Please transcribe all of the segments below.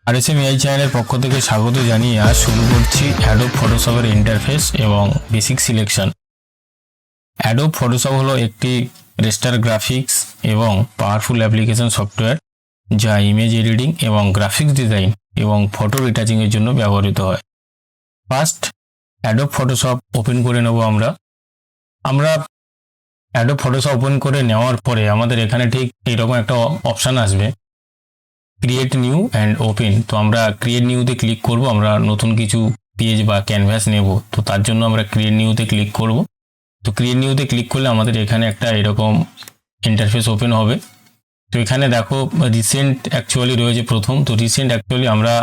আরএসএমএআই চ্যানেলের পক্ষ থেকে স্বাগত জানিয়ে আজ শুরু করছি অ্যাডোব ফটোশপের ইন্টারফেস এবং বেসিক সিলেকশন। অ্যাডোব ফটোশপ হলো একটি রেস্টার গ্রাফিক্স এবং পাওয়ারফুল অ্যাপ্লিকেশন সফটওয়্যার যা ইমেজ এডিটিং এবং গ্রাফিক্স ডিজাইন এবং ফটো রিটাচিংয়ের জন্য ব্যবহৃত হয়। ফার্স্ট অ্যাডোব ফটোশপ ওপেন করে নেব আমরা অ্যাডোব ফটোশপ ওপেন করে নেওয়ার পরে আমাদের এখানে ঠিক এরকম একটা অপশান আসবে, ক্রিয়েট নিউ অ্যান্ড ওপেন। তো আমরা ক্রিয়েট নিউতে ক্লিক করব। আমরা নতুন কিছু পেজ বা ক্যানভাস নেব, তো তার জন্য আমরা ক্রিয়েট নিউতে ক্লিক করব। তো ক্রিয়েট নিউতে ক্লিক করলে আমাদের এখানে একটা এরকম ইন্টারফেস ওপেন হবে। তো এখানে দেখো রিসেন্ট অ্যাকচুয়ালি রয়েছে প্রথম। তো রিসেন্ট অ্যাকচুয়ালি আমরা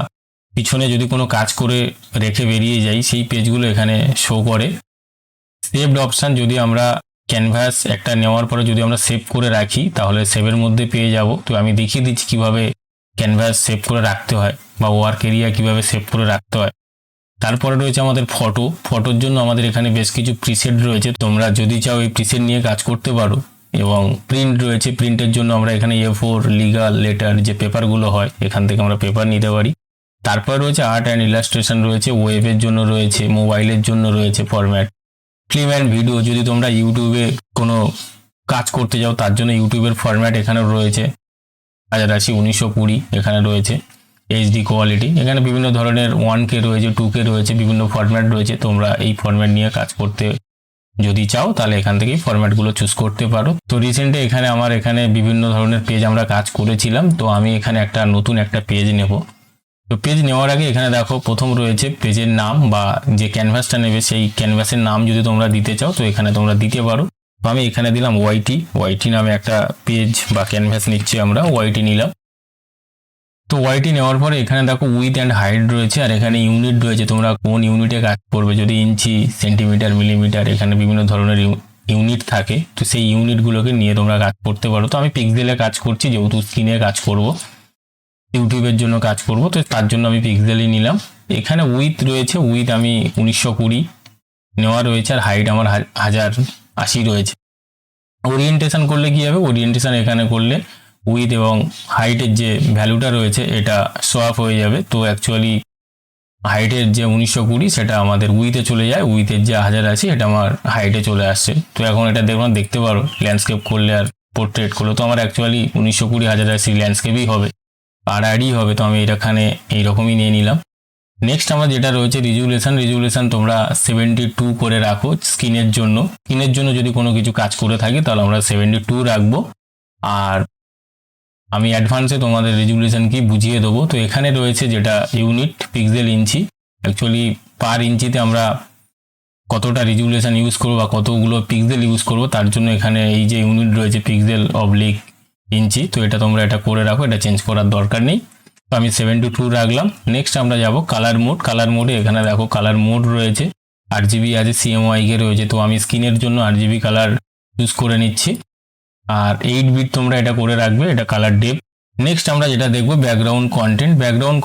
পিছনে যদি কোনো কাজ করে রেখে বেরিয়ে যাই সেই পেজগুলো এখানে শো করে। সেভড অপশান, যদি আমরা ক্যানভাস একটা নেওয়ার পরে যদি আমরা সেভ করে রাখি তাহলে সেভের মধ্যে পেয়ে যাব। তো আমি দেখিয়ে দিচ্ছি কীভাবে ক্যানভাস সেভ করে রাখতে হয় বা ওয়ার্ক এরিয়া কীভাবে সেভ করে রাখতে হয়। তারপরে রয়েছে আমাদের ফটোর জন্য আমাদের এখানে বেশ কিছু প্রিসেট রয়েছে। তোমরা যদি চাও এই প্রিসেট নিয়ে কাজ করতে পারো। এবং প্রিন্ট রয়েছে, প্রিন্টের জন্য আমরা এখানে A4 লিগাল লেটার যে পেপারগুলো হয় এখান থেকে আমরা পেপার নিতে পারি। তারপর রয়েছে আর্ট অ্যান্ড ইলাস্ট্রেশন রয়েছে, ওয়েবের জন্য রয়েছে, মোবাইলের জন্য রয়েছে ফরম্যাট, ফিল্ম অ্যান্ড ভিডিও। যদি তোমরা ইউটিউবে কোনো কাজ করতে যাও তার জন্য ইউটিউবের ফরম্যাট এখানে রয়েছে 1080 1920 এখানে রয়েছে, এইচডি কোয়ালিটি। এখানে বিভিন্ন ধরনের 1K রয়েছে, 2K রয়েছে, বিভিন্ন ফরম্যাট রয়েছে। তোমরা এই ফরম্যাট নিয়ে কাজ করতে যদি চাও তাহলে এখান থেকেই ফরম্যাটগুলো চুজ করতে পারো। তো রিসেন্টলি এখানে আমার এখানে বিভিন্ন ধরনের পেজ আমরা কাজ করেছিলাম। তো আমি এখানে একটা নতুন একটা পেজ নেব। তো পেজ নেওয়ার আগে এখানে দেখো প্রথম রয়েছে পেজের নাম বা যে ক্যানভাসটা নেবে সেই ক্যানভাসের নাম যদি তোমরা দিতে চাও তো এখানে তোমরা দিতে পারো। তো আমি এখানে দিলাম ওয়াইটি নামে একটা পেজ বা ক্যানভাস নিচ্ছি আমরা, ওয়াইটি নিলাম। তো ওয়াইটি নেওয়ার পরে এখানে দেখো উইথ অ্যান্ড হাইট রয়েছে আর এখানে ইউনিট রয়েছে। তোমরা কোন ইউনিটে কাজ করবে, যদি ইঞ্চি, সেন্টিমিটার, মিলিমিটার, এখানে বিভিন্ন ধরনের ইউনিট থাকে। তো সেই ইউনিটগুলোকে নিয়ে তোমরা কাজ করতে পারো। তো আমি পিক্সেলে কাজ করছি যেহেতু স্ক্রিনে কাজ করব, ইউটিউবের জন্য কাজ করব, তো তার জন্য আমি পিক্সেলই নিলাম। এখানে উইথ রয়েছে, উইথ আমি 1920 নেওয়া রয়েছে আর হাইট আমার 1080 রয়েছে। ওরিয়েন্টেশন করলে কি হবে, ওরিয়েন্টেশন এখানে করলে উইথ এবং হাইটের যে ভ্যালুটা রয়েছে এটা সোয়াপ হয়ে যাবে। তো অ্যাকচুয়ালি হাইটের যে 1920 সেটা আমাদের উইথে চলে যায়, উইথের যে 1080 এটা আমার হাইটে চলে আসছে। তো এখন এটা দেখতে পারো ল্যান্ডস্কেপ করলে আর পোর্ট্রেট করলে তো আমার অ্যাকচুয়ালি 1920 1080 ল্যান্ডস্কেপই হবে, আড়াআড়ি হবে। তো আমি এখানে এইরকমই নিয়ে নিলাম। নেক্সট আমার যেটা রয়েছে রিজুলেশন তোমরা 72 করে রাখো স্ক্রিনের জন্য যদি কোনো কিছু কাজ করে থাকি তাহলে আমরা 72 রাখবো। আর আমি অ্যাডভান্সে তোমাদের রেজুলেশন কি বুঝিয়ে দেবো। তো এখানে রয়েছে যেটা ইউনিট, পিক্সেল, ইঞ্চি। অ্যাকচুয়ালি পার ইঞ্চিতে আমরা কতটা রেজুলেশন ইউজ করবো বা কতগুলো পিক্সেল ইউজ করবো তার জন্য এখানে এই যে ইউনিট রয়েছে পিক্সেল অবলিক ইঞ্চি। তো এটা তোমরা এটা করে রাখো, এটা চেঞ্জ করার দরকার নেই। তো আমি 72 রাখলাম। নেক্সট আমরা যাব কালার মোডে। এখানে দেখো কালার মোড রয়েছে, RGB আছে, CMYK রয়েছে। তো আমি স্ক্রিনের জন্য RGB কালার ইউজ করে নিচ্ছি। আর 8 বিট তোমরা এটা করে রাখবে, এটা কালার ডেপথ। নেক্সট আমরা যেটা দেখবো ব্যাকগ্রাউন্ড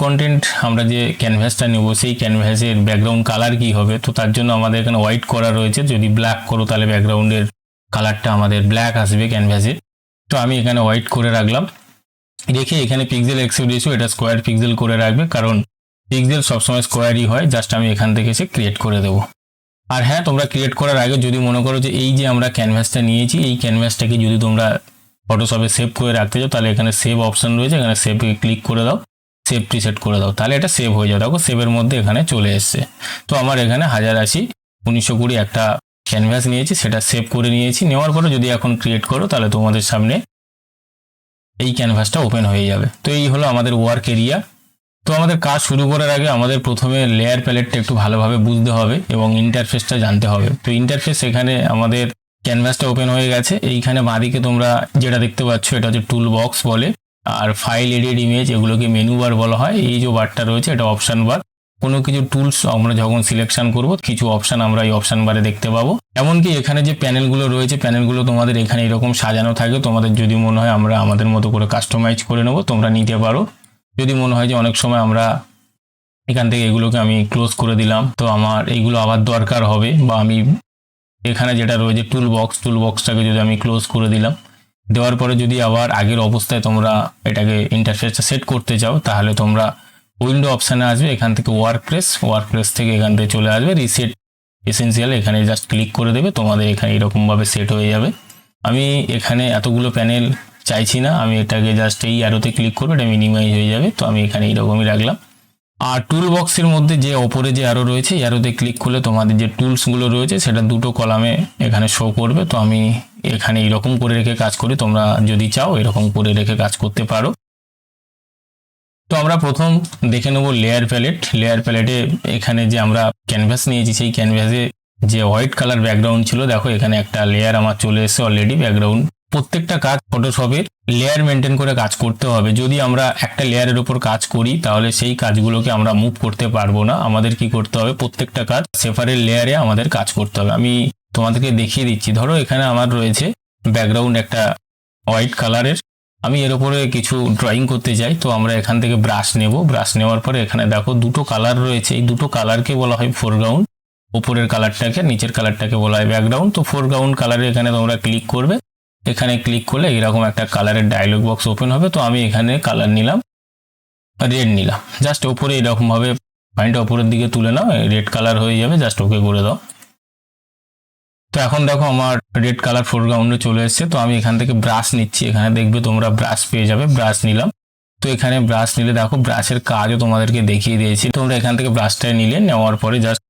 কন্টেন্ট। আমরা যে ক্যানভাসটা নেব সেই ক্যানভাসের ব্যাকগ্রাউন্ড কালার কি হবে। তো তার জন্য আমাদের এখানে হোয়াইট করা রয়েছে, যদি ব্ল্যাক করো তাহলে ব্যাকগ্রাউন্ডের কালারটা আমাদের ব্ল্যাক আসবে ক্যানভাসে। তো আমি এখানে হোয়াইট করে রাখলাম। রেখে এখানে পিক্সেল অ্যাসপেক্ট রেশিও এটা স্কোয়ার পিক্সেল করে রাখবে, কারণ পিক্সেল সবসময় স্কোয়ারই হয়। জাস্ট আমি এখান থেকে এসে ক্রিয়েট করে দেবো। আর হ্যাঁ, তোমরা ক্রিয়েট করার আগে যদি মনে করো যে এই যে আমরা ক্যানভাসটা নিয়েছি এই ক্যানভাসটাকে যদি তোমরা ফটোশপে সেভ করে রাখতে চাও তাহলে এখানে সেভ অপশন রয়েছে, এখানে সেভে ক্লিক করে দাও, সেভ প্রিসেট করে দাও, তাহলে এটা সেভ হয়ে যাবে। দেখো সেভের মধ্যে এখানে চলে এসছে। তো আমার এখানে 1080 1920 একটা ক্যানভাস নিয়েছি, সেটা সেভ করে নিয়েছি। নেওয়ার পরে যদি এখন ক্রিয়েট করো তাহলে তোমাদের সামনে এই ক্যানভাসটা ওপেন হয়ে যাবে। তো এই হলো আমাদের ওয়ার্ক এরিয়া। তো আমাদের কাজ শুরু করার আগে আমাদের প্রথমে লেয়ার প্যালেটটা একটু ভালোভাবে বুঝতে হবে এবং ইন্টারফেসটা জানতে হবে। তো ইন্টারফেস এখানে আমাদের ক্যানভাসটা ওপেন হয়ে গেছে। এইখানে বাঁদিকে তোমরা যেটা দেখতে পাচ্ছ এটা হচ্ছে টুল বক্স বলে, আর ফাইল, এডিট, ইমেজ এগুলোকে মেনু বার বলা হয়। এই যে বারটা রয়েছে এটা অপশান বার। কোনো কিছু টুলস আমরা যখন সিলেকশন করব কিছু অপশান আমরা এই অপশান বারে দেখতে পাবো। এমনকি এখানে যে প্যানেলগুলো রয়েছে প্যানেলগুলো তোমাদের এখানে এরকম সাজানো থাকে। তোমাদের যদি মনে হয় আমরা আমাদের মতো করে কাস্টমাইজ করে নেবো তোমরা নিতে পারো। যদি মনে হয় যে অনেক সময় আমরা এখান থেকে এগুলোকে আমি ক্লোজ করে দিলাম, তো আমার এইগুলো আবার দরকার হবে, বা আমি এখানে যেটা রয়েছে টুল বক্সটাকে যদি আমি ক্লোজ করে দিলাম, দেওয়ার পরে যদি আবার আগের অবস্থায় তোমরা এটাকে ইন্টারফেসটা সেট করতে চাও তাহলে তোমরা উইন্ডো অপশানে আসবে, এখান থেকে ওয়ার্কপ্লেস থেকে এখান থেকে চলে আসবে রিসেট এসেনশিয়াল, এখানে জাস্ট ক্লিক করে দেবে, তোমাদের এখানে এরকমভাবে সেট হয়ে যাবে। আমি এখানে এতগুলো প্যানেল চাইছি না, আমি এটাকে জাস্ট এই অ্যারোতে ক্লিক করবো, এটা মিনিমাইজ হয়ে যাবে। তো আমি এখানে এইরকমই রাখলাম। আর টুল বক্সের মধ্যে যে ওপরে যে অ্যারো রয়েছে, অ্যারোতে ক্লিক করলে তোমাদের যে টুলসগুলো রয়েছে সেটা দুটো কলামে এখানে শো করবে। তো আমি এখানে এরকম করে রেখে কাজ করি, তোমরা যদি চাও এরকম করে রেখে কাজ করতে পারো। তো আমরা প্রথম দেখে নেব লেয়ার প্যালেটে এখানে যে আমরা ক্যানভাস নিয়েছি, সেই ক্যানভাসে যে হোয়াইট কালার ব্যাকগ্রাউন্ড ছিল, দেখো এখানে একটা লেয়ার আমার চলে এসেছে অলরেডি ব্যাকগ্রাউন্ড। প্রত্যেকটা কাজ ফটোশপের লেয়ার মেনটেন করে কাজ করতে হবে। যদি আমরা একটা লেয়ারের উপর কাজ করি তাহলে সেই কাজগুলোকে আমরা মুভ করতে পারবো না। আমাদের কি করতে হবে, প্রত্যেকটা কাজ সেপারেট লেয়ারে আমাদের কাজ করতে হবে। আমি তোমাদেরকে দেখিয়ে দিচ্ছি। ধরো এখানে আমার রয়েছে ব্যাকগ্রাউন্ড একটা হোয়াইট কালারের, আমি এর উপরে কিছু ড্রয়িং করতে চাই। তো আমরা এখান থেকে ব্রাশ নেব, ব্রাশ নেওয়ার পরে এখানে দেখো দুটো কালার রয়েছে, এই দুটো কালারকে বলা হয় ফোরগ্রাউন্ড, উপরের কালারটাকে, নিচের কালারটাকে বলা হয় ব্যাকগ্রাউন্ড। তো ফোরগ্রাউন্ড কালারে এখানে তোমরা ক্লিক করবে, এখানে ক্লিক করলে এরকম একটা কালারের ডায়লগ বক্স ওপেন হবে। তো আমি এখানে কালার নিলাম, রেড নিলাম, জাস্ট ওপরে এরকমভাবে পয়েন্টটা ওপরের দিকে তুলে নাও, রেড কালার হয়ে যাবে, জাস্ট ওকে করে দাও। তো এখন দেখো আমার রেড কালার ফোরগ্রাউন্ডে চলে এসেছে। তো আমি এখান থেকে ব্রাশ নিচ্ছি, এখানে দেখবে তোমরা ব্রাশ পেয়ে যাবে, ব্রাশ নিলাম। তো এখানে ব্রাশ নিলে দেখো ব্রাশের কাজও তোমাদেরকে দেখিয়ে দিয়েছি। তোমরা এখান থেকে ব্রাশটা নিলে, নেওয়ার পরে জাস্ট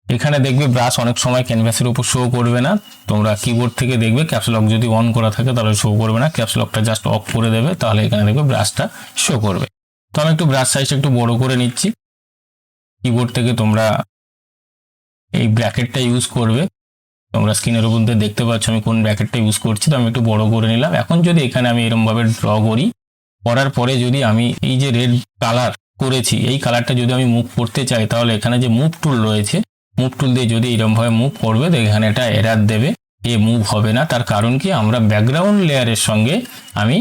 এখানে দেখবে ব্রাশ অনেক সময় ক্যানভাসের উপর শো করবে না, তোমরা কিবোর্ড থেকে দেখবে ক্যাপসলক যদি অন করা থাকে তাহলে শো করবে না, ক্যাপসলকটা জাস্ট অফ করে দেবে, তাহলে এখানে দেখবে ব্রাশটা শো করবে। তো আমি একটু ব্রাশ সাইজটা একটু বড় করে নিচ্ছি। কিবোর্ড থেকে তোমরা এই ব্র্যাকেটটা ইউজ করবে, তোমরা স্ক্রিনের উপর দেখতে পাচ্ছ আমি কোন ব্র্যাকেটটা ইউজ করছি। তো আমি একটু বড় করে নিলাম। এখন যদি এখানে আমি এরকমভাবে ড্র করি, করার পরে যদি আমি এই যে রেড কালার করেছি, এই কালারটা যদি আমি মুভ করতে চাই, তাহলে এখানে যে মুভ টুল রয়েছে, মুভ টুল দিয়ে যদি এরকমভাবে মুভ করবে, তো এখানে এটা এরার দেবে, এ মুভ হবে না। তার কারণ কি, আমরা ব্যাকগ্রাউন্ড লেয়ারের সঙ্গে আমি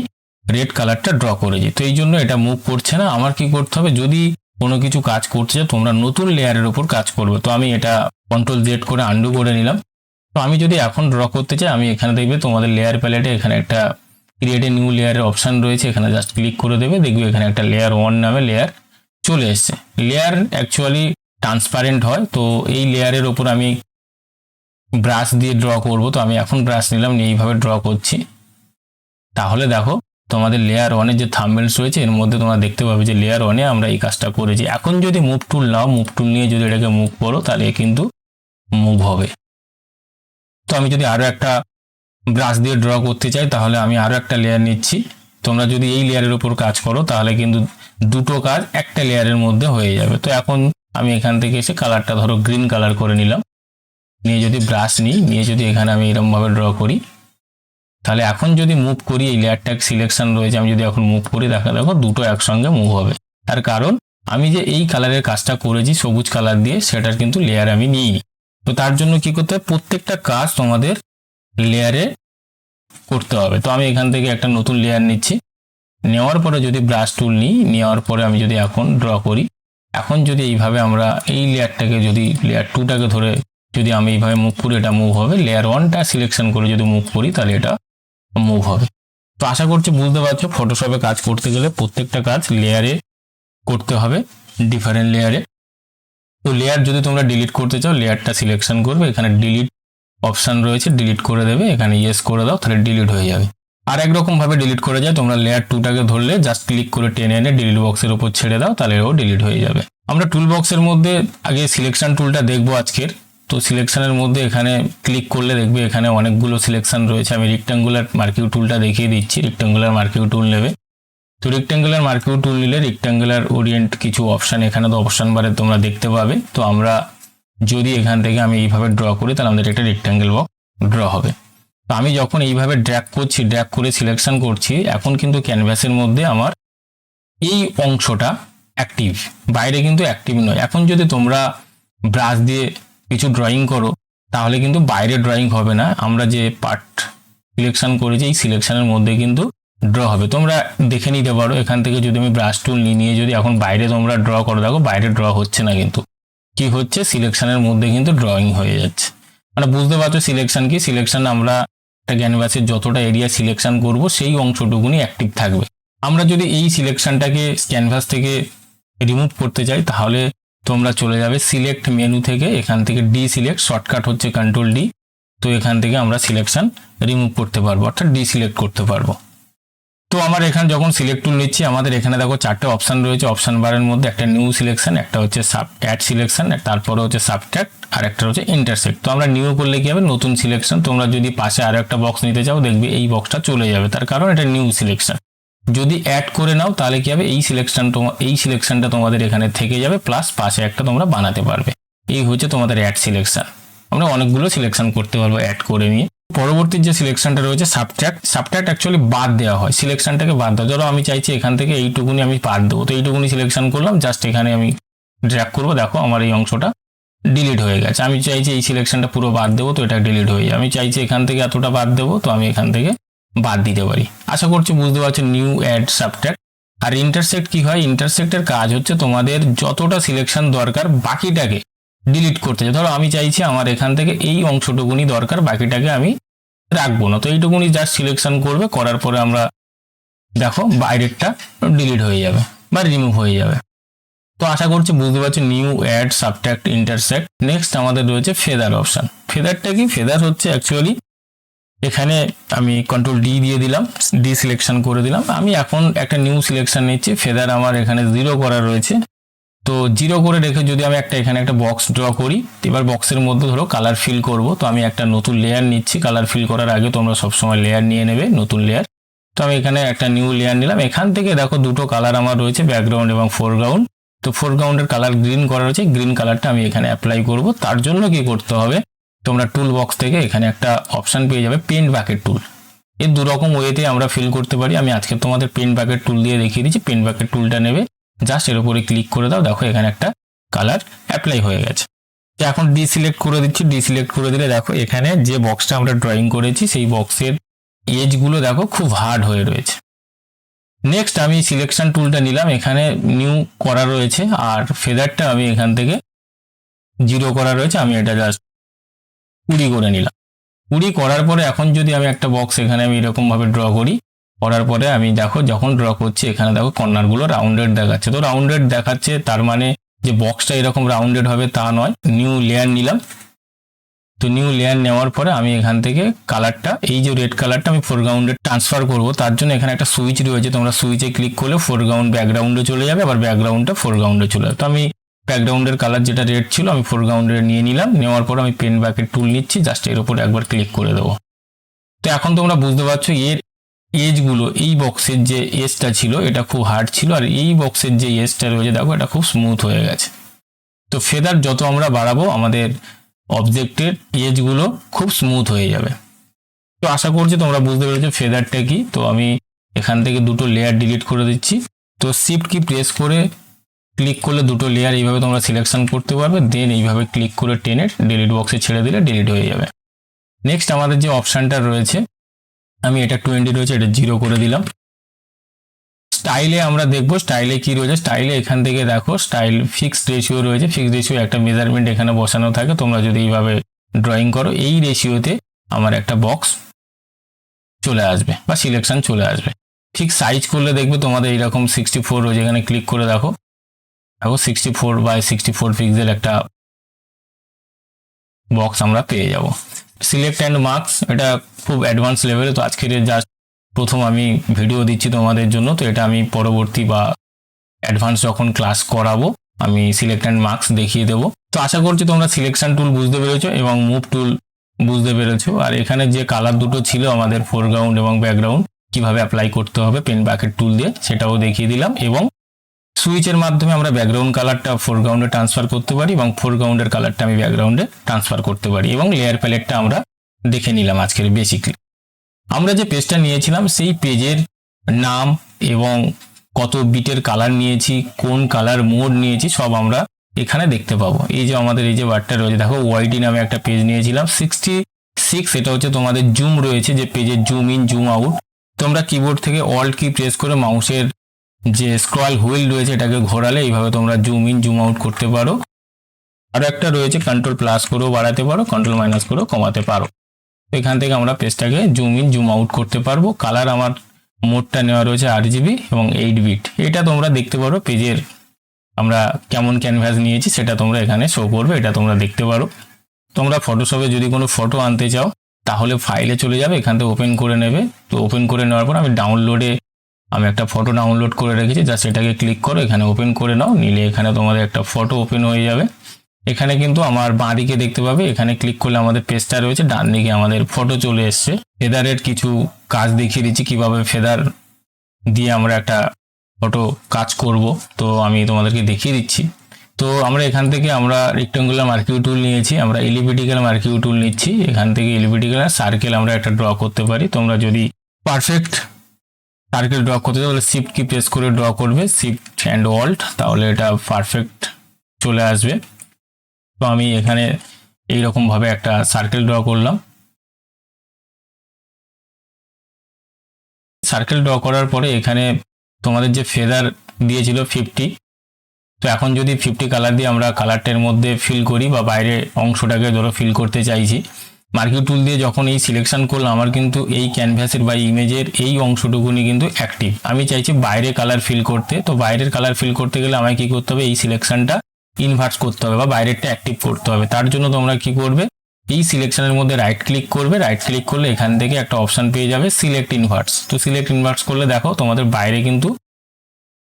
রেড কালারটা ড্র করেছি, তো এই জন্য এটা মুভ করছে না। আমার কি করতে হবে, যদি কোনো কিছু কাজ করছে তোমরা নতুন লেয়ারের উপর কাজ করবে। তো আমি এটা কন্ট্রোল জেড করে আন্ডু করে নিলাম। তো আমি যদি এখন ড্র করতে চাই, আমি এখানে দেখবে তোমাদের লেয়ার প্যালেটে এখানে একটা ক্রিয়েট এ নিউ লেয়ারের অপশান রয়েছে, এখানে জাস্ট ক্লিক করে দেবে, দেখবে এখানে একটা লেয়ার 1 নামে লেয়ার চলে এসছে। লেয়ার অ্যাকচুয়ালি ট্রান্সপারেন্ট হয়। তো এই লেয়ারের ওপর আমি ব্রাশ দিয়ে ড্র করব। তো আমি এখন ব্রাশ নিলাম, নিয়ে এইভাবে ড্র করছি। তাহলে দেখো তোমাদের লেয়ার 1 এর যে থাম্বনেলস রয়েছে, এর মধ্যে তোমরা দেখতে পাবে যে লেয়ার 1 এ আমরা এই কাজটা করেছি। এখন যদি মুভ টুল নাও, মুভ টুল নিয়ে যদি এটাকে মুভ করো, তাহলে কিন্তু মুভ হবে। তো আমি যদি আরও একটা ব্রাশ দিয়ে ড্র করতে চাই, তাহলে আমি আরও একটা লেয়ার নিচ্ছি। তোমরা যদি এই লেয়ারের উপর কাজ করো, তাহলে কিন্তু দুটো কাজ একটা লেয়ারের মধ্যে হয়ে যাবে। তো এখন আমি এখান থেকে এসে কালারটা ধরো গ্রিন কালার করে নিলাম, নিয়ে যদি ব্রাশ নিই, নিয়ে যদি এখানে আমি এরকমভাবে ড্র করি, তাহলে এখন যদি মুভ করি, এই লেয়ারটা সিলেকশন রয়েছে, আমি যদি এখন মুভ করি, দেখো দুটো একসঙ্গে মুভ হবে। তার কারণ আমি যে এই কালারের কাজটা করেছি সবুজ কালার দিয়ে, সেটার কিন্তু লেয়ার আমি নিইনি। তো তার জন্য কি করতে হবে, প্রত্যেকটা কাজ তোমাদের লেয়ারে করতে হবে। তো আমি এখান থেকে একটা নতুন লেয়ার নিচ্ছি, নেওয়ার পরে যদি ব্রাশ টুল নিই, নেওয়ার পরে আমি যদি এখন ড্র করি, এখন যদি এইভাবে আমরা এই লেয়ারটাকে, যদি লেয়ার 2টাকে ধরে যদি আমি এইভাবে মুভ করি, এটা মুভ হবে। লেয়ার 1টা সিলেকশন করে যদি মুভ করি, তাহলে এটা মুভ হবে। তো আশা করছি বুঝতে পারছো, ফটোশপে কাজ করতে গেলে প্রত্যেকটা কাজ লেয়ারে করতে হবে, ডিফারেন্ট লেয়ারে। তো লেয়ার যদি তোমরা ডিলিট করতে চাও, লেয়ারটা সিলেকশন করবে, এখানে ডিলিট অপশান রয়েছে, ডিলিট করে দেবে, এখানে ইয়েস করে দাও, তাহলে ডিলিট হয়ে যাবে। আর একরকম ভাবে ডিলিট করে যায়, তোমরা লেয়ার 2টাকে ধরলে জাস্ট ক্লিক করে টেনে এনে ডিলিট বক্সের উপর ছেড়ে দাও, তাহলে ও ডিলিট হয়ে যাবে। আমরা টুল বক্সের মধ্যে আগে সিলেকশন টুলটা দেখবো আজকের। তো সিলেকশনের মধ্যে এখানে ক্লিক করলে দেখবে এখানে অনেকগুলো সিলেকশন রয়েছে। আমি রেক্ট্যাঙ্গুলার মার্কিউ টুলটা দেখিয়ে দিচ্ছি, রেক্ট্যাঙ্গুলার মার্কিউ টুল নেবে। তো রেক্ট্যাঙ্গুলার মার্কিউ টুল নিলে রেক্ট্যাঙ্গুলার ওরিয়েন্ট কিছু অপশান এখানে তো অপশান বারে তোমরা দেখতে পাবে। তো আমরা যদি এখান থেকে আমি এইভাবে ড্র করি, তাহলে আমাদের একটা রেক্ট্যাঙ্গেল বক্স ড্র হবে। তো আমি যখন এইভাবে ড্র্যাগ করছি, ড্র্যাগ করে সিলেকশন করছি, এখন কিন্তু ক্যানভাসের মধ্যে আমার এই অংশটা অ্যাক্টিভ, বাইরে কিন্তু অ্যাক্টিভ নয়। এখন যদি তোমরা ব্রাশ দিয়ে কিছু ড্রয়িং করো, তাহলে কিন্তু বাইরে ড্রয়িং হবে না, আমরা যে পার্ট সিলেকশন করেছি এই সিলেকশনের মধ্যে কিন্তু ড্র হবে। তোমরা দেখে নিতে পারো, এখান থেকে যদি আমি ব্রাশ টুল নিয়ে যদি এখন বাইরে তোমরা ড্র করো, দেখো বাইরে ড্র হচ্ছে না, কিন্তু কি হচ্ছে, সিলেকশনের মধ্যে কিন্তু ড্রয়িং হয়ে যাচ্ছে। মানে বুঝতে পারছো সিলেকশন কি, সিলেকশন আমরা একটা ক্যানভাসের যতটা এরিয়া সিলেকশন করব, সেই অংশটুকুনি অ্যাক্টিভ থাকবে। আমরা যদি এই সিলেকশনটাকে ক্যানভাস থেকে রিমুভ করতে চাই তাহলে তোমরা চলে যাবে সিলেক্ট মেনু থেকে, এখান থেকে ডি সিলেক্ট, শর্টকাট হচ্ছে কন্ট্রোল ডি। তো এখান থেকে আমরা সিলেকশন রিমুভ করতে পারবো, অর্থাৎ ডি সিলেক্ট করতে পারবো। তো আমার এখানে যখন সিলেক্ট টুল নিচ্ছি, আমাদের এখানে দেখো 4টে অপশান রয়েছে। অপশান বারের মধ্যে একটা নিউ সিলেকশন, একটা হচ্ছে অ্যাড সিলেকশন, তারপরে হচ্ছে সাবট্রাক্ট, আর একটা হচ্ছে ইন্টারসেক্ট। তো আমরা নিউ করলে কি হবে, নতুন সিলেকশন। তোমরা যদি পাশে আরো একটা বক্স নিতে চাও, দেখবে এই বক্সটা চলে যাবে, তার কারণ এটা নিউ সিলেকশন। যদি অ্যাড করে নাও তাহলে কি হবে, এই সিলেকশনটা তোমাদের এখানে থেকে যাবে, প্লাস পাশে একটা তোমরা বানাতে পারবে। এই হচ্ছে তোমাদের অ্যাড সিলেকশন। আমরা অনেকগুলো সিলেকশন করতে পারবো অ্যাড করে নিয়ে। পরবর্তী যে সিলেকশনটা রয়েছে সাবট্রাক্ট অ্যাকচুয়ালি বাদ দেওয়া হয়, সিলেকশনটাকে বাদ দেওয়া। ধরো আমি চাইছি এখান থেকে এইটুকুনি আমি বাদ দেবো, তো এইটুকুনি সিলেকশন করলাম, জাস্ট এখানে আমি ড্র্যাগ করবো, দেখো আমার এই অংশটা ডিলিট হয়ে গেছে। আমি চাইছি এই সিলেকশনটা পুরো বাদ দেবো, তো এটা ডিলিট হয়ে যায়। আমি চাইছি এখান থেকে এতটা বাদ দেবো, তো আমি এখান থেকে বাদ দিতে পারি। আশা করছি বুঝতে পারছো নিউ অ্যাড সাবট্রাক্ট। আর ইন্টারসেক্ট কি হয়, ইন্টারসেক্টের কাজ হচ্ছে তোমাদের যতটা সিলেকশন দরকার বাকিটাকে ডিলিট করতে চাই। ধরো আমি চাইছি আমার এখান থেকে এই অংশটুকুনি দরকার, বাকিটাকে আমি রাখবো না, তো এইটুকুনি জাস্ট সিলেকশন করবে, করার পরে আমরা দেখো বাইরেরটা ডিলিট হয়ে যাবে বা রিমুভ হয়ে যাবে। তো আশা করছি বুঝতে পারছি new add subtract intersect. Next আমাদের রয়েছে ফেদার অপশন। ফেদারটা কি, ফেদার হচ্ছে অ্যাকচুয়ালি এখানে আমি কন্ট্রোল ডি দিয়ে দিলাম, ডি সিলেকশন করে দিলাম। আমি এখন একটা নিউ সিলেকশন নিচ্ছি, ফেদার আমার এখানে 0 করা রয়েছে। তো 0 করে রেখে যদি আমি এখানে একটা বক্স ড্র করি, এবার বক্সের মধ্যে ধরো কালার ফিল করব, তো আমি একটা নতুন লেয়ার নিচ্ছি। কালার ফিল করার আগে তোমরা সবসময় লেয়ার নিয়ে নেবে, নতুন লেয়ার। তো আমি এখানে একটা নিউ লেয়ার নিলাম। এখান থেকে দেখো দুটো কালার আমার রয়েছে, ব্যাকগ্রাউন্ড এবং ফোরগ্রাউন্ড। তো ফোরগ্রাউন্ডের কালার গ্রিন করা রয়েছে, গ্রিন কালারটা আমি এখানে অ্যাপ্লাই করব। তার জন্য কি করতে হবে, তোমরা টুল বক্স থেকে এখানে একটা অপশান পেয়ে যাবে পেন্ট বাকেট টুল। এর দুরকম ওয়েতে আমরা ফিল করতে পারি। আমি আজকে তোমাদের পেন্ট বাকেট টুল দিয়ে দেখিয়ে দিচ্ছি। পেন্ট বাকেট টুলটা নেবে, জাস্ট এর উপরে ক্লিক করে দাও, দেখো এখানে একটা কালার অ্যাপ্লাই হয়ে গেছে। এখন ডিসিলেক্ট করে দিচ্ছি, ডিসিলেক্ট করে দিলে দেখো এখানে যে বক্সটা আমরা ড্রয়িং করেছি সেই বক্সের এজগুলো দেখো খুব হার্ড হয়ে রয়েছে। নেক্সট আমি সিলেকশন টুলটা নিলাম, এখানে নিউ করা রয়েছে, আর ফেদারটা আমি এখান থেকে 0 করা রয়েছে, আমি এটা জাস্ট 20 করে নিলাম। 20 করার পরে এখন যদি আমি একটা বক্স এখানে আমি এরকম ভাবে ড্র করি, করার পরে আমি দেখো যখন ড্র করছি এখানে দেখো কর্নারগুলো রাউন্ডেড দেখাচ্ছে। তো রাউন্ডেড দেখাচ্ছে তার মানে যে বক্সটা এরকম রাউন্ডেড হবে তা নয়। নিউ লেয়ার নিলাম, তো নিউ লেয়ার নেওয়ার পরে আমি এখান থেকে কালারটা, এই যে রেড কালারটা আমি ফোরগ্রাউন্ডে ট্রান্সফার করব। তার জন্য এখানে একটা সুইচ রয়েছে, তোমরা সুইচে ক্লিক করলে ফোরগ্রাউন্ড ব্যাকগ্রাউন্ডে চলে যাবে, আবার ব্যাকগ্রাউন্ডটা ফোরগ্রাউন্ডে চলে যাবে। তো আমি ব্যাকগ্রাউন্ডের কালার যেটা রেড ছিল আমি ফোরগ্রাউন্ডে নিয়ে নিলাম। নেওয়ার পর আমি পেন বাকেট টুল নিচ্ছি, জাস্ট এর উপর একবার ক্লিক করে দেবো। তো এখন তোমরা বুঝতে পারছো এর এজগুলো, এই বক্সের যে এজটা ছিল এটা খুব হার্ড ছিল, আর এই বক্সের যে এজটা রয়েছে দেখো এটা খুব স্মুথ হয়ে গেছে। তো ফেদার যত আমরা বাড়াবো আমাদের অবজেক্টের এজগুলো খুব স্মুথ হয়ে যাবে। তো আশা করছি তোমরা বুঝতে পেরেছো ফেদারটা কি। তো আমি এখান থেকে দুটো লেয়ার ডিলিট করে দিচ্ছি। তো শিফট কি প্রেস করে ক্লিক করলে দুটো লেয়ার এইভাবে তোমরা সিলেকশন করতে পারবে, দেন এইভাবে ক্লিক করে টেনে ডিলিট বক্সে ছেড়ে দিলে ডিলিট হয়ে যাবে। নেক্সট আমাদের যে অপশানটা রয়েছে, আমি এটা 20 রয়েছে, এটা 0 করে দিলাম। স্টাইলে আমরা দেখবো স্টাইলে কি রয়েছে। স্টাইলে এখান থেকে দেখো স্টাইল ফিক্সড রেশিও রয়েছে। ফিক্সড রেশিও একটা মেজারমেন্ট এখানে বসানো থাকে, তোমরা যদি এইভাবে ড্রয়িং করো এই রেশিওতে আমার একটা বক্স চলে আসবে বা সিলেকশন চলে আসবে। ঠিক সাইজ করলে দেখবে তোমাদের এইরকম 64 রয়েছে, এখানে ক্লিক করে দেখো 64/64 পিক্সেল একটা বক্স আমরা পেয়ে যাব। সিলেক্ট অ্যান্ড মার্কস এটা খুব অ্যাডভান্স লেভেলে, তো আজকের জাস্ট প্রথম আমি ভিডিও দিচ্ছি তোমাদের জন্য। তো এটা আমি পরবর্তী বা অ্যাডভান্স যখন ক্লাস করাবো আমি সিলেক্ট অ্যান্ড মার্কস দেখিয়ে দেবো। তো আশা করছি তোমরা সিলেকশন টুল বুঝতে পেরেছো এবং মুভ টুল বুঝতে পেরেছো। আর এখানে যে কালার দুটো ছিল আমাদের ফোরগ্রাউন্ড এবং ব্যাকগ্রাউন্ড কিভাবে অ্যাপ্লাই করতে হবে পেন বাকেট টুল দিয়ে সেটাও দেখিয়ে দিলাম। এবং সুইচের মাধ্যমে আমরা ব্যাকগ্রাউন্ড কালারটা ফোরগ্রাউন্ডে ট্রান্সফার করতে পারি এবং ফোরগ্রাউন্ডের কালারটা আমি ব্যাকগ্রাউন্ডে ট্রান্সফার করতে পারি। এবং লেয়ার প্যালেটটা আমরা দেখে নিলাম আজকের বেসিকলি। আমরা যে পেজটা নিয়েছিলাম সেই পেজের নাম এবং কত বিটের কালার নিয়েছি, কোন কালার মোড নিয়েছি সব আমরা এখানে দেখতে পাবো। এই যে আমাদের এই যে বারটা রয়েছে দেখো ওয়াইডি নামে একটা পেজ নিয়েছিলাম 66, এটা হচ্ছে তোমাদের জুম রয়েছে যে পেজের জুম ইন জুম আউট। তোমরা কিবোর্ড থেকে অল্ট কি প্রেস করে মাউসের যে স্ক্রল হুইল রয়েছে এটাকে ঘোরালে এইভাবে তোমরা জুম ইন জুম আউট করতে পারো। আরো একটা রয়েছে কন্ট্রোল প্লাস করেও বাড়াতে পারো, কন্ট্রোল মাইনাস করেও কমাতে পারো। এখান থেকে আমরা পেজটাকে জুম ইন জুম আউট করতে পারবো। কালার আমার মোডটা নেওয়া রয়েছে RGB এবং 8 বিট। এটা তোমরা দেখতে পারো পেজের আমরা কেমন ক্যানভাস নিয়েছি সেটা তোমরা এখানে শো করবে, এটা তোমরা দেখতে পারো। তোমরা ফটোশপে যদি কোনো ফটো আনতে চাও তাহলে ফাইলে চলে যাবে, এখান থেকে ওপেন করে নেবে। তো ওপেন করে নেওয়ার পর আমি একটা ফটো ডাউনলোড করে রেখেছি, জাস্ট এটাকে ক্লিক করো, এখানে ওপেন করে নাও, নিলে এখানে তোমাদের একটা ফটো ওপেন হয়ে যাবে। এখানে কিন্তু আমার বাঁ দিকে দেখতে পাবে, এখানে ক্লিক করলে আমাদের পেজটা রয়েছে, ডান দিকে আমাদের ফটো চলে এসছে। ফেদারের কিছু কাজ দেখিয়ে দিচ্ছি কিভাবে ফেদার দিয়ে আমরা একটা ফটো কাজ করব, তো আমি তোমাদেরকে দেখিয়ে দিচ্ছি। তো আমরা এখান থেকে রেক্টাঙ্গুলার মার্কিউ টুল নিয়েছি, আমরা এলিপ্টিক্যাল মার্কিউ টুল নিচ্ছি। এখান থেকে এলিপ্টিক্যাল সার্কেল আমরা একটা ড্র করতে পারি। তোমরা যদি পারফেক্ট সার্কেল ড্র করতে তাহলে শিফট কি প্রেস করে ড্র করবে, শিফট অ্যান্ড অল্ট, তাহলে এটা পারফেক্ট চলে আসবে। তো আমি এখানে এইরকম ভাবে একটা সার্কেল ড্র করলাম। সার্কেল ড্র করার পরে এখানে তোমাদের যে ফেদার দিয়েছিল 50, তো এখন যদি 50 কালার দিয়ে আমরা কালারটার মধ্যে ফিল করি বা বাইরে অংশটাকে ধরো ফিল করতে চাইছি, মার্কিউ টুল দিয়ে যখন এই সিলেকশন করলাম আমার কিন্তু এই ক্যানভাসের বা ইমেজের এই অংশটুকুনি কিন্তু অ্যাক্টিভ। আমি চাইছি বাইরে কালার ফিল করতে, তো বাইরের কালার ফিল করতে গেলে আমায় কি করতে হবে, এই সিলেকশনটা ইনভার্স করতে হবে বা বাইরেরটা অ্যাক্টিভ করতে হবে। তার জন্য তোমরা কি করবে, এই সিলেকশনের মধ্যে রাইট ক্লিক করবে, রাইট ক্লিক করলে এখান থেকে একটা অপশন পেয়ে যাবে সিলেক্ট ইনভার্স। তো সিলেক্ট ইনভার্স করলে দেখো তোমাদের বাইরে কিন্তু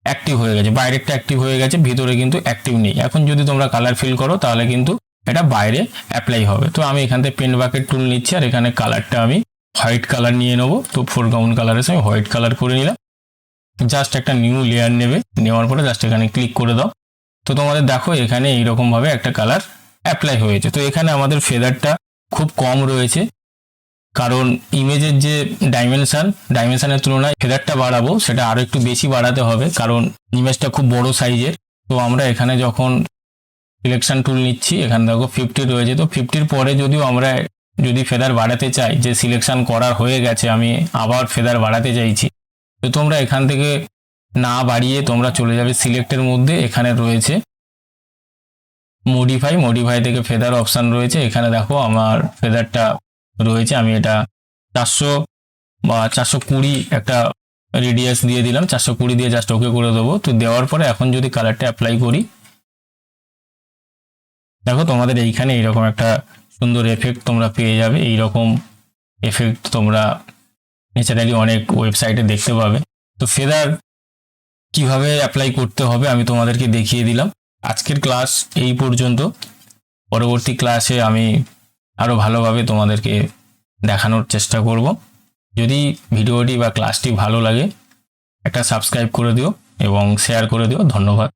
অ্যাক্টিভ হয়ে গেছে, বাইরেরটা অ্যাক্টিভ হয়ে গেছে, ভিতরে কিন্তু অ্যাক্টিভ নেই। এখন যদি তোমরা কালার ফিল করো তাহলে কিন্তু এটা বাইরে অ্যাপ্লাই হবে। তো আমি এখান থেকে পেন বাকেট টুল নিচ্ছি, আর এখানে কালারটা আমি হোয়াইট কালার নিয়ে নেবো। তো ফোরগ্রাউন্ড কালারের সঙ্গে হোয়াইট কালার করে নিলাম। জাস্ট একটা নিউ লেয়ার নেবে, নেওয়ার পরে জাস্ট এখানে ক্লিক করে দাও। তো তোমাদের দেখো এখানে এইরকমভাবে একটা কালার অ্যাপ্লাই হয়েছে। তো এখানে আমাদের ফেদারটা খুব কম রয়েছে, কারণ ইমেজের যে ডাইমেনশনের তুলনায় ফেদারটা বাড়াবো, সেটা আরও একটু বেশি বাড়াতে হবে, কারণ ইমেজটা খুব বড় সাইজের। তো আমরা এখানে যখন সিলেকশন টুল নিচ্ছি, এখানে দেখো 50 রয়েছে। তো 50-র পরে যদি ফেদার বাড়াতে চাই, যে সিলেকশন করার হয়ে গেছে আমি আবার ফেদার বাড়াতে চাইছি, তো তোমরা এখান থেকে না বাড়িয়ে তোমরা চলে যাবে সিলেক্টের মধ্যে, এখানে রয়েছে মডিফাই থেকে ফেদার অপশান রয়েছে। এখানে দেখো আমার ফেদারটা রয়েছে, আমি এটা 400 বা 420 একটা রেডিয়াস দিয়ে দিলাম, 420 দিয়ে জাস্ট ওকে করে দেবো। তো দেওয়ার পরে এখন যদি কালারটা অ্যাপ্লাই করি, দেখো তোমাদের এইখানে এইরকম একটা সুন্দর এফেক্ট তোমরা পেয়ে যাবে। এইরকম এফেক্ট তোমরা ন্যাচারালি অনেক ওয়েবসাইটে দেখতে পাবে। তো ফেদার কিভাবে অ্যাপ্লাই করতে হবে আমি তোমাদেরকে দেখিয়ে দিলাম। আজকের ক্লাস এই পর্যন্ত, পরবর্তী ক্লাসে আমি আরও ভালোভাবে তোমাদেরকে দেখানোর চেষ্টা করব। যদি ভিডিওটি বা ক্লাসটি ভালো লাগে একটা সাবস্ক্রাইব করে দিও এবং শেয়ার করে দিও। ধন্যবাদ।